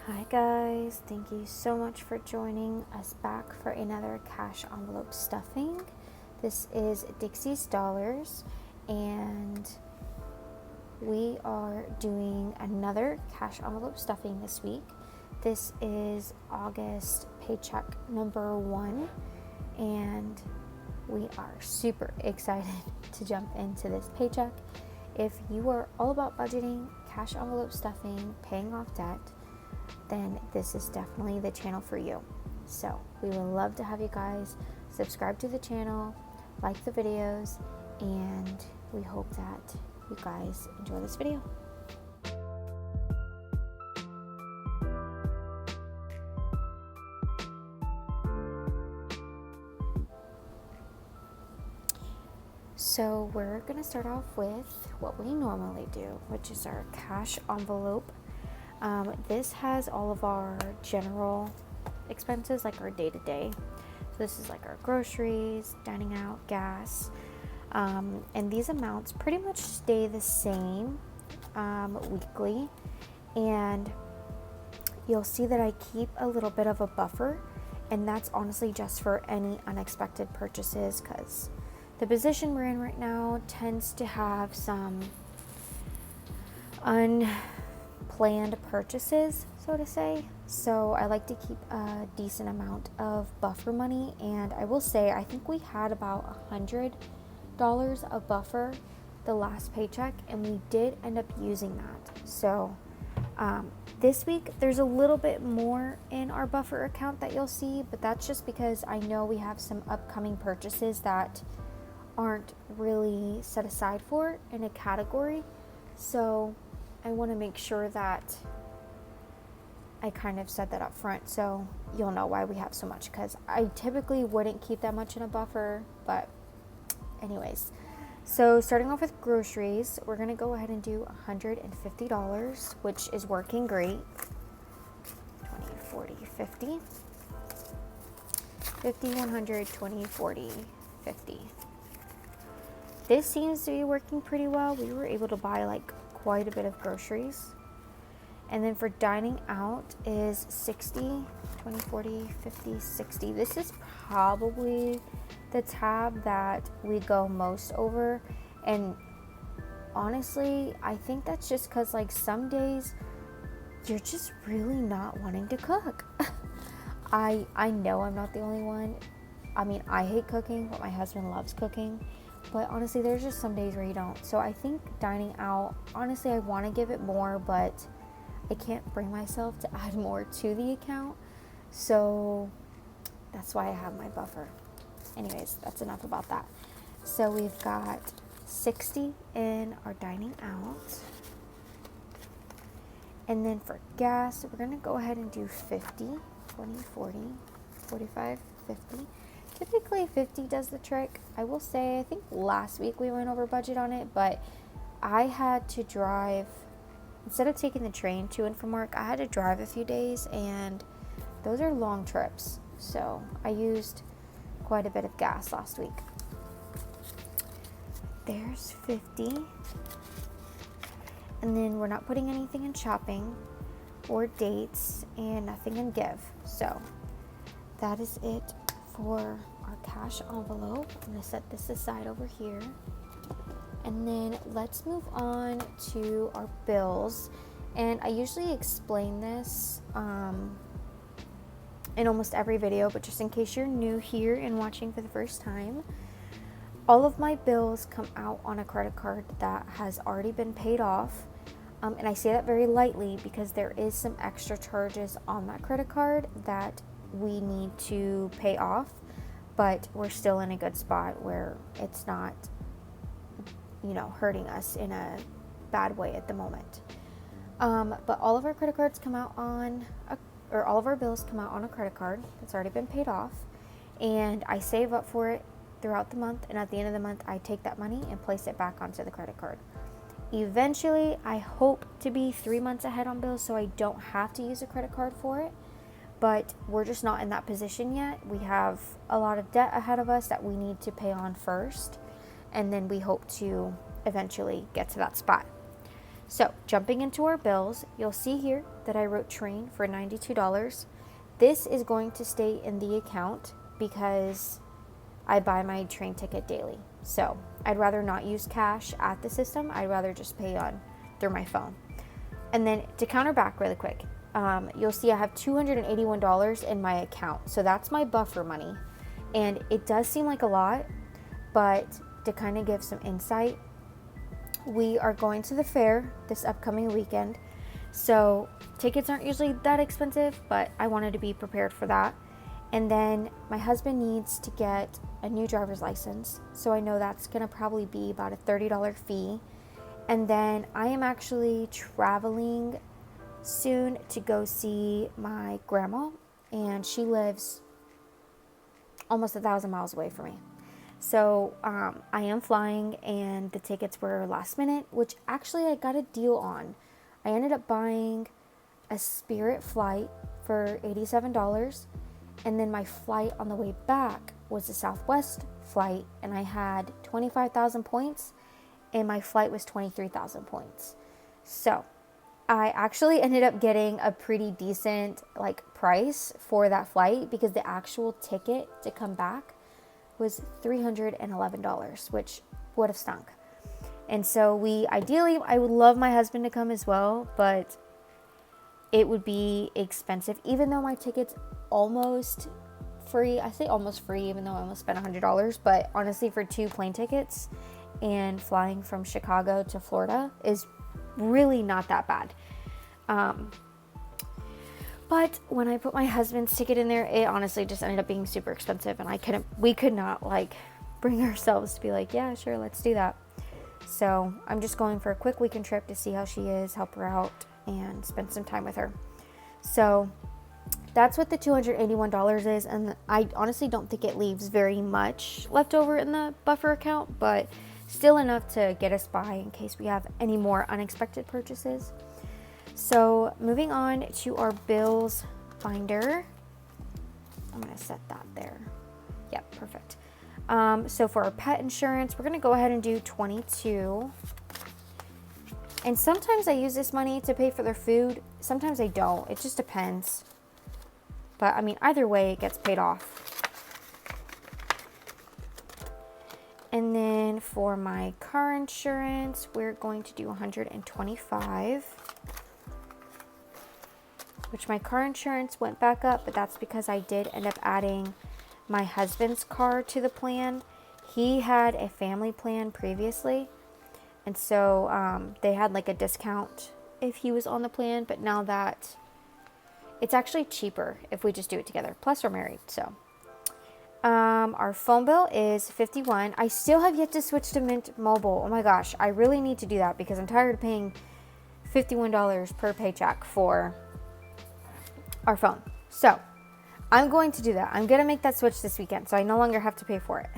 Hi guys, thank you so much for joining us back for another cash envelope stuffing. This is Dixie's Dollars and we are doing another cash envelope stuffing this week. This is August paycheck number 1 and we are super excited to jump into this paycheck. If you are all about budgeting, cash envelope stuffing, paying off debt, then this is definitely the channel for you. So we would love to have you guys subscribe to the channel, like the videos, and we hope that you guys enjoy this video. So we're going to start off with what we normally do, which is our cash envelope. This has all of our general expenses, like our day-to-day. So this is like our groceries, dining out, gas, and these amounts pretty much stay the same weekly. And you'll see that I keep a little bit of a buffer, and that's honestly just for any unexpected purchases, because the position we're in right now tends to have some unplanned purchases, so to say. So I like to keep a decent amount of buffer money, and I will say I think we had about $100 of buffer the last paycheck, and we did end up using that. So this week there's a little bit more in our buffer account that you'll see, but that's just because I know we have some upcoming purchases that aren't really set aside for in a category. So I want to make sure that I kind of said that up front so you'll know why we have so much, because I typically wouldn't keep that much in a buffer. But anyways, so starting off with groceries, we're going to go ahead and do $150, which is working great. 20, 40, 50. 50, 100, 20, 40, 50. This seems to be working pretty well. We were able to buy like quite a bit of groceries. And then for dining out is 60, 20, 40, 50, 60. This is probably the tab that we go most over. And honestly, I think that's just because like some days you're just really not wanting to cook. I know I'm not the only one. I mean, I hate cooking, but my husband loves cooking. But honestly, there's just some days where you don't. So I think dining out, honestly, I want to give it more, but I can't bring myself to add more to the account. So that's why I have my buffer. Anyways, that's enough about that. So we've got 60 in our dining out. And then for gas, we're going to go ahead and do 50, 20, 40, 45, 50. Typically 50 does the trick. I will say, I think last week we went over budget on it, but I had to drive, instead of taking the train to and from work, I had to drive a few days, and those are long trips. So I used quite a bit of gas last week. There's 50. And then we're not putting anything in shopping or dates, and nothing in give. So that is it for our cash envelope. I'm going to set this aside over here. And then let's move on to our bills. And I usually explain this in almost every video, but just in case you're new here and watching for the first time, all of my bills come out on a credit card that has already been paid off. And I say that very lightly because there is some extra charges on that credit card that we need to pay off, but we're still in a good spot where it's not, hurting us in a bad way at the moment. But all of our credit cards come out on, all of our bills come out on a credit card that's already been paid off, and I save up for it throughout the month, and at the end of the month, I take that money and place it back onto the credit card. Eventually, I hope to be 3 months ahead on bills so I don't have to use a credit card for it. But we're just not in that position yet. We have a lot of debt ahead of us that we need to pay on first, and then we hope to eventually get to that spot. So jumping into our bills, you'll see here that I wrote train for $92. This is going to stay in the account because I buy my train ticket daily. So I'd rather not use cash at the system. I'd rather just pay on through my phone. And then to counter back really quick, you'll see I have $281 in my account. So that's my buffer money. And it does seem like a lot, but to kind of give some insight, we are going to the fair this upcoming weekend. So tickets aren't usually that expensive, but I wanted to be prepared for that. And then my husband needs to get a new driver's license. So I know that's going to probably be about a $30 fee. And then I am actually traveling soon to go see my grandma. And she lives almost 1,000 miles away from me. So I am flying, and the tickets were last minute, which actually I got a deal on. I ended up buying a Spirit flight for $87, and then my flight on the way back was a Southwest flight, and I had 25,000 points, and my flight was 23,000 points. So I actually ended up getting a pretty decent price for that flight, because the actual ticket to come back was $311, which would have stunk. And so I would love my husband to come as well, but it would be expensive, even though my ticket's almost free. I say almost free, even though I almost spent $100, but honestly, for 2 plane tickets and flying from Chicago to Florida is really not that bad. But when I put my husband's ticket in there, it honestly just ended up being super expensive, and we could not bring ourselves to be like, yeah, sure, let's do that. So I'm just going for a quick weekend trip to see how she is, help her out, and spend some time with her. So that's what the $281 is, and I honestly don't think it leaves very much left over in the buffer account, but still enough to get us by in case we have any more unexpected purchases. So moving on to our bills binder. I'm going to set that there. Yep, perfect. So for our pet insurance, we're going to go ahead and do 22. And sometimes I use this money to pay for their food. Sometimes I don't. It just depends. But I mean, either way, it gets paid off. And then for my car insurance, we're going to do 125. Which my car insurance went back up, but that's because I did end up adding my husband's car to the plan. He had a family plan previously, and so they had a discount if he was on the plan, but now that it's actually cheaper if we just do it together. Plus we're married, so. Our phone bill is $51. I still have yet to switch to Mint Mobile. Oh my gosh, I really need to do that because I'm tired of paying $51 per paycheck for our phone. So I'm going to do that. I'm going to make that switch this weekend, so I no longer have to pay for it.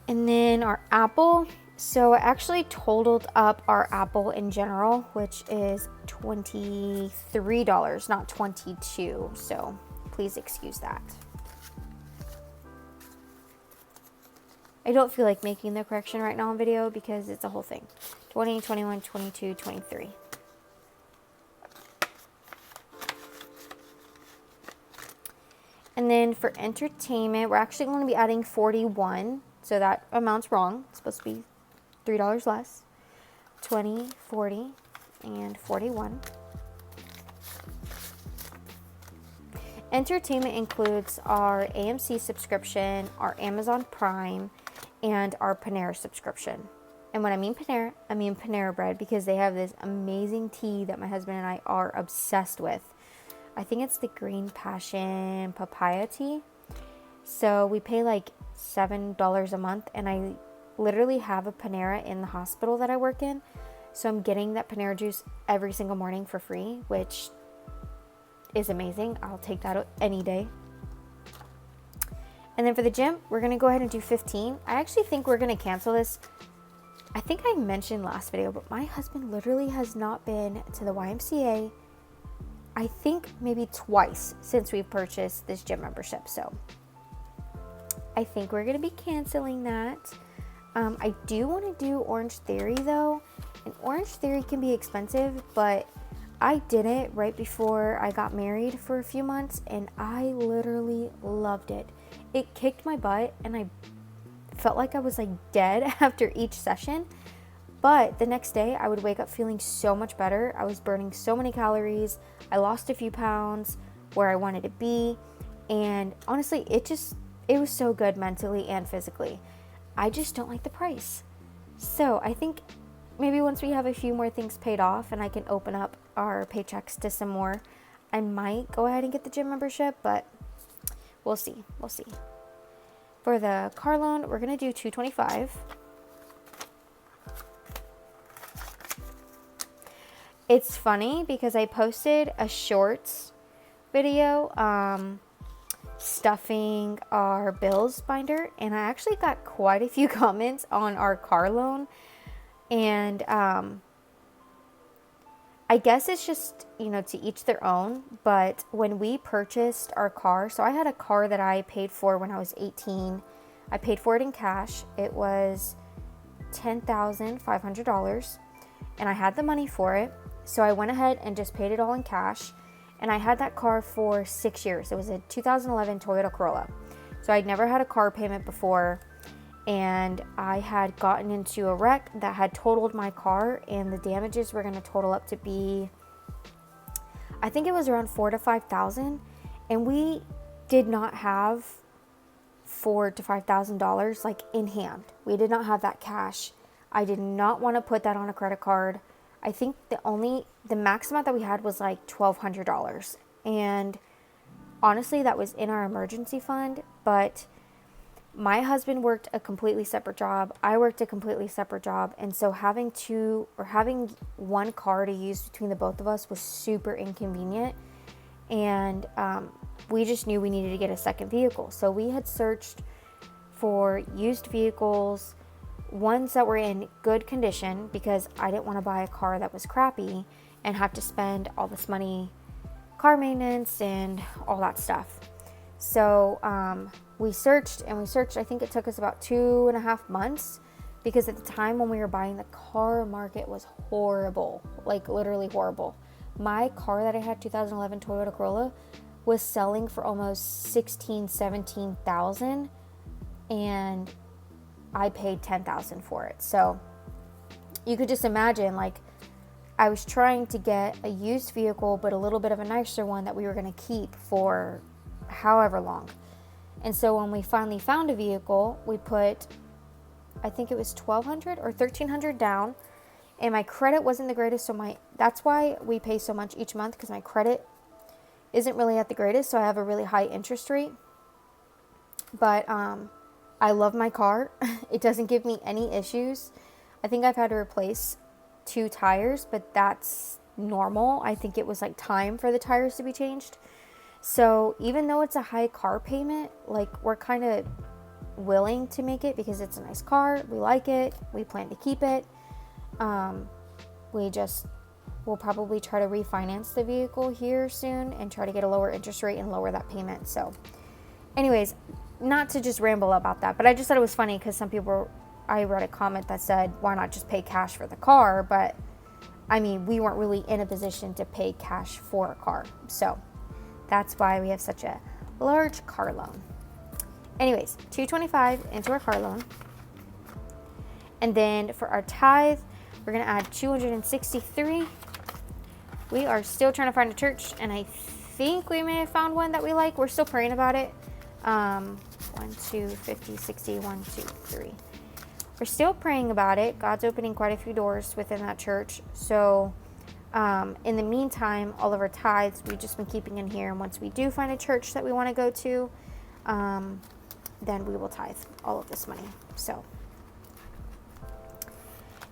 And then our Apple. So I actually totaled up our Apple in general, which is $23, not $22. So please excuse that. I don't feel like making the correction right now on video because it's a whole thing. 20, 21, 22, 23. And then for entertainment, we're actually going to be adding 41. So that amount's wrong. It's supposed to be $3 less. 20, 40, and 41. Entertainment includes our AMC subscription, our Amazon Prime, and our Panera subscription. And when I mean Panera bread, because they have this amazing tea that my husband and I are obsessed with. I think it's the green passion papaya tea. So we pay $7 a month, and I literally have a Panera in the hospital that I work in. So I'm getting that Panera juice every single morning for free, which is amazing. I'll take that any day. And then for the gym, we're going to go ahead and do 15. I actually think we're going to cancel this. I think I mentioned last video, but my husband literally has not been to the YMCA, I think maybe twice since we've purchased this gym membership. So I think we're going to be canceling that. I do want to do Orange Theory though, and Orange Theory can be expensive, but I did it right before I got married for a few months, and I literally loved it. It kicked my butt, and I felt like I was like dead after each session, but the next day I would wake up feeling so much better. I was burning so many calories. I lost a few pounds where I wanted to be, and honestly, it was so good mentally and physically. I just don't like the price. So I think maybe once we have a few more things paid off and I can open up our paychecks to some more, I might go ahead and get the gym membership, but we'll see. We'll see. For the car loan, we're going to do $225. It's funny because I posted a shorts video stuffing our bills binder, and I actually got quite a few comments on our car loan, and I guess it's just, to each their own, but when we purchased our car, so I had a car that I paid for when I was 18. I paid for it in cash. It was $10,500, and I had the money for it, so I went ahead and just paid it all in cash. And I had that car for 6 years. It was a 2011 Toyota Corolla. So I'd never had a car payment before. And I had gotten into a wreck that had totaled my car. And the damages were going to total up to be, I think it was around $4,000 to $5,000. And we did not have $4,000 to $5,000 like in hand. We did not have that cash. I did not want to put that on a credit card. I think the max amount that we had was like $1,200. And honestly, that was in our emergency fund. But my husband worked a completely separate job. I worked a completely separate job. And so having one car to use between the both of us was super inconvenient. And we just knew we needed to get a second vehicle. So we had searched for used vehicles, ones that were in good condition, because I didn't want to buy a car that was crappy and have to spend all this money, car maintenance and all that stuff. So we searched. I think it took us about 2.5 months, because at the time when we were buying, the car market was horrible, like literally horrible. My car that I had, 2011 Toyota Corolla, was selling for almost $16,000, $17,000, and I paid $10,000 for it. So you could just imagine, like, I was trying to get a used vehicle, but a little bit of a nicer one that we were going to keep for however long. And so when we finally found a vehicle, we put, I think it was $1,200 or $1,300 down, and my credit wasn't the greatest. So that's why we pay so much each month, because my credit isn't really at the greatest. So I have a really high interest rate, but I love my car. It doesn't give me any issues. I think I've had to replace 2 tires, but that's normal. I think it was like time for the tires to be changed. So even though it's a high car payment, like, we're kind of willing to make it because it's a nice car. We like it. We plan to keep it. We'll probably try to refinance the vehicle here soon and try to get a lower interest rate and lower that payment. So anyways, not to just ramble about that, but I just thought it was funny because I read a comment that said, why not just pay cash for the car? But I mean, we weren't really in a position to pay cash for a car. So that's why we have such a large car loan. Anyways, $225 into our car loan. And then for our tithe, we're going to add $263. We are still trying to find a church, and I think we may have found one that we like. We're still praying about it. 1, 2, 50, 60, 1, 2, 3. We're still praying about it. God's opening quite a few doors within that church. So in the meantime, all of our tithes, we've just been keeping in here. And once we do find a church that we want to go to, then we will tithe all of this money. So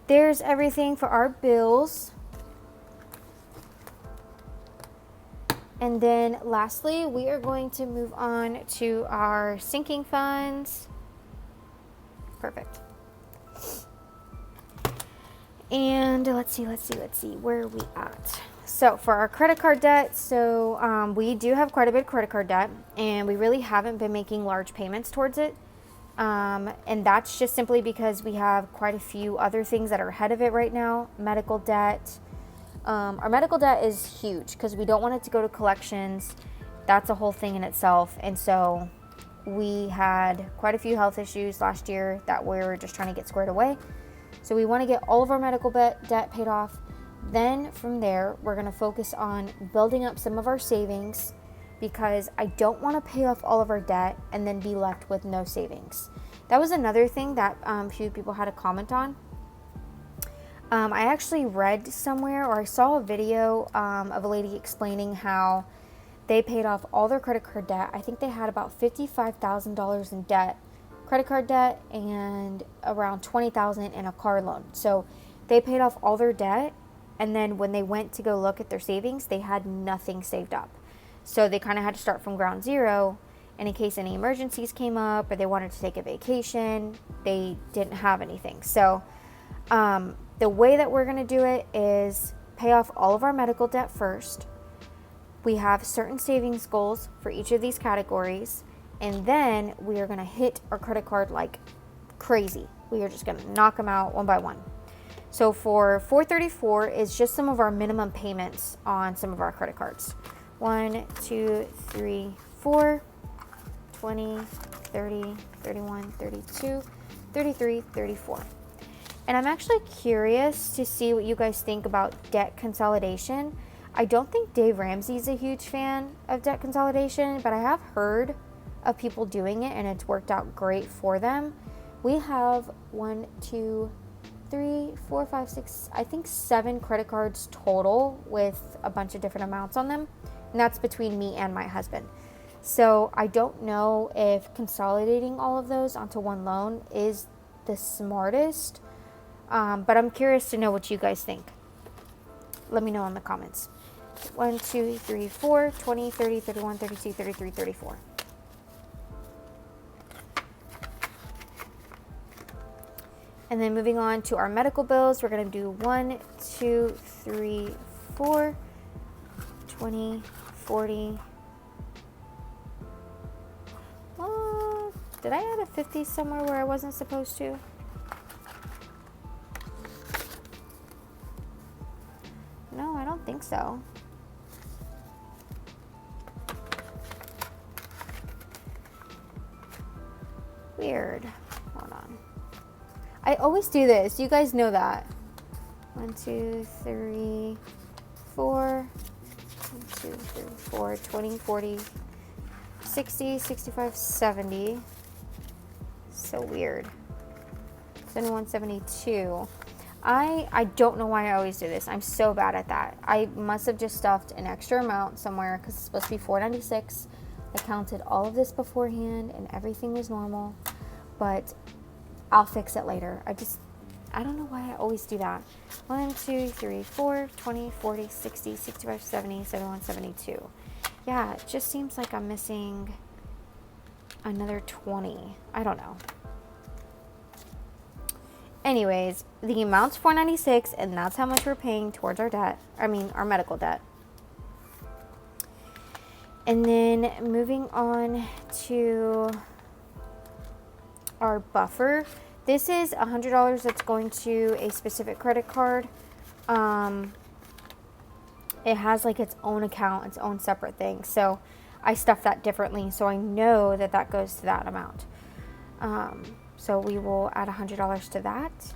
there's everything for our bills. And then lastly, we are going to move on to our sinking funds. Perfect. And let's see, where are we at? So for our credit card debt, we do have quite a bit of credit card debt, and we really haven't been making large payments towards it. And that's just simply because we have quite a few other things that are ahead of it right now. Medical debt. Our medical debt is huge because we don't want it to go to collections. That's a whole thing in itself. And so we had quite a few health issues last year that we're just trying to get squared away. So we want to get all of our medical debt paid off. Then from there, we're going to focus on building up some of our savings, because I don't want to pay off all of our debt and then be left with no savings. That was another thing that a few people had a comment on. I actually read somewhere, or I saw a video of a lady explaining how they paid off all their credit card debt. I think they had about $55,000 in debt, credit card debt, and around $20,000 in a car loan. So they paid off all their debt, and then when they went to go look at their savings, they had nothing saved up. So they kind of had to start from ground zero, and in case any emergencies came up or they wanted to take a vacation, they didn't have anything. So the way that we're going to do it is pay off all of our medical debt first. We have certain savings goals for each of these categories, and then we are going to hit our credit card like crazy. We are just going to knock them out one by one. So for $434 is just some of our minimum payments on some of our credit cards. 1, 2, 3, 4, 20, 30, 31, 32, 33, 34. And I'm actually curious to see what you guys think about debt consolidation. I don't think Dave Ramsey's a huge fan of debt consolidation, but I have heard of people doing it and it's worked out great for them. We have 1, 2, 3, 4, 5, 6, I think 7 credit cards total with a bunch of different amounts on them. And that's between me and my husband. So I don't know if consolidating all of those onto one loan is the smartest. But I'm curious to know what you guys think. Let me know in the comments. 1, 2, 3, 4, 20, 30, 31, 32, 33, 34. And then moving on to our medical bills, we're going to do 1, 2, 3, 4, 20, 40. Did I add a 50 somewhere where I wasn't supposed to? No, I don't think so. Weird. Hold on. I always do this. You guys know that. 1, 2, 3, 4. 1, 2, 3, 4, 20, 40, 60, 65, 70. So weird. 71, 72. I don't know why I always do this. I'm so bad at that. I must have just stuffed an extra amount somewhere because it's supposed to be $496. I counted all of this beforehand and everything was normal, but I'll fix it later. I don't know why I always do that. 1, 2, 3, 4, 20, 40, 60, 65, 70, 71, 72. Yeah, it just seems like I'm missing another 20. I don't know. Anyways, the amount's $496, and that's how much we're paying towards our debt. I mean, our medical debt. And then moving on to our buffer. This is $100 that's going to a specific credit card. It has like its own account, its own separate thing. So I stuff that differently, so I know that that goes to that amount. So we will add $100 to that.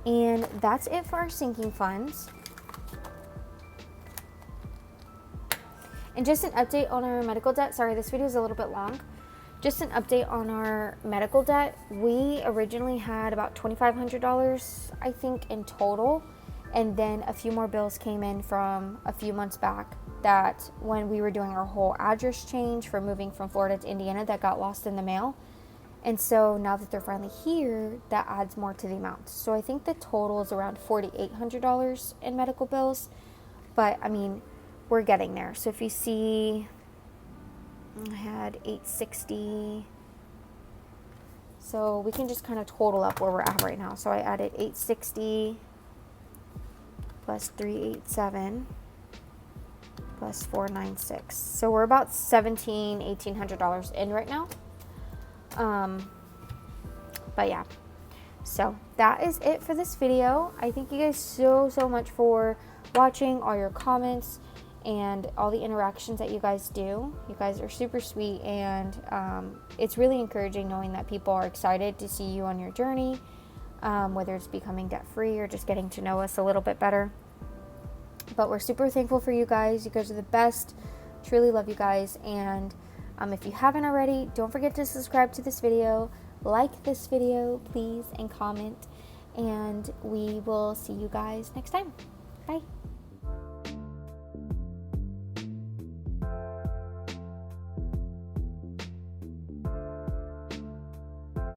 And that's it for our sinking funds. And just an update on our medical debt. Sorry, this video is a little bit long. Just an update on our medical debt. We originally had about $2,500, I think, in total. And then a few more bills came in from a few months back that when we were doing our whole address change for moving from Florida to Indiana, that got lost in the mail. And so now that they're finally here, that adds more to the amount. So I think the total is around $4,800 in medical bills. But I mean, we're getting there. So if you see, I had $860. So we can just kind of total up where we're at right now. So I added $860 plus $387 plus $496. So we're about $1,700, $1,800 in right now. But yeah, so that is it for this video. I thank you guys so much for watching, all your comments and all the interactions that you guys do. You guys are super sweet, and it's really encouraging knowing that people are excited to see you on your journey, whether it's becoming debt free or just getting to know us a little bit better. But we're super thankful for you guys. You guys are the best. Truly love you guys. And if you haven't already, don't forget to subscribe to this video, like this video, please, and comment. And we will see you guys next time. Bye.